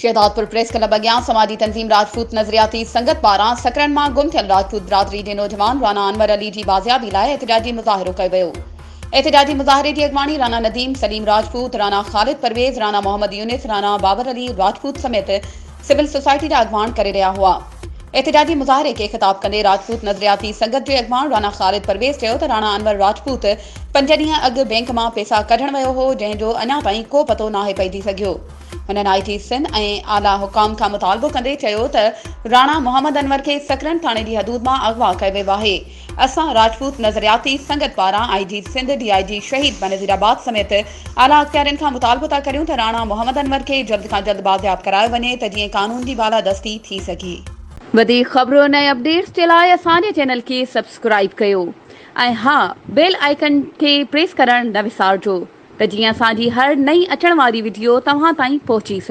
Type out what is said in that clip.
Shahdadpur press club अॻियां समाजी तंज़ीम राजपूत नज़रियाती संगत पारां सकरन मां गुम थियल राजपूत बिरादरी जे नौजवान राना अनवर अली जी बाज़ियाबी लाइ एहतिजाजी मुज़ाहिरो कयो वियो। एहतिजाजी मुज़ाहिरे जी अॻवानी राना नदीम, सलीम राजपूत, राना ख़ालिद परवेज़, राना मोहम्मद यूनिस, राना बाबर अली राजपूत समेत सिविल सोसाइटी जा अॻवान करे रहिया हुआ। एहतिजाजी मुज़ाहिरे खे ख़िताब कंदे राजपूत नज़रियाती संगत जे अॻवान राना ख़ालिद परवेज़ चयो त राना अनवर राजपूत 5 ॾींहं अॻु बैंक मां पैसा कढण वियो हो, जंहिंजो अञा ताईं को पतो नाहे पइजी सघियो। हुननि आई.जी. सिंध ऐं आला हुकाम खां मुतालबो कंदे चयो त राणा मोहम्मद अनवर खे सकरन थाणे जी हदूद मां अगवा कयो वियो आहे। असां राजपूत नज़रियाती संगत पारां आई.जी. सिंध, DIG शहीद बनज़ीराबाद समेत आला अख़्तियारनि खां मुतालबो था करियूं त राणा मोहम्मद अनवर खे जल्द खां जल्द बाज़ियाब करायो वञे त जीअं कानून जी बालादस्ती थी सघे। वधीक ख़बरूं ऐं अपडेट्स जे लाइ असांजे चैनल खे सब्सक्राइब कयो ऐं हा, बेल आइकन खे प्रेस करणु न विसारिजो त जीअं असांजी हर नई अचण वारी वीडियो तव्हां ताईं पहुची सघे।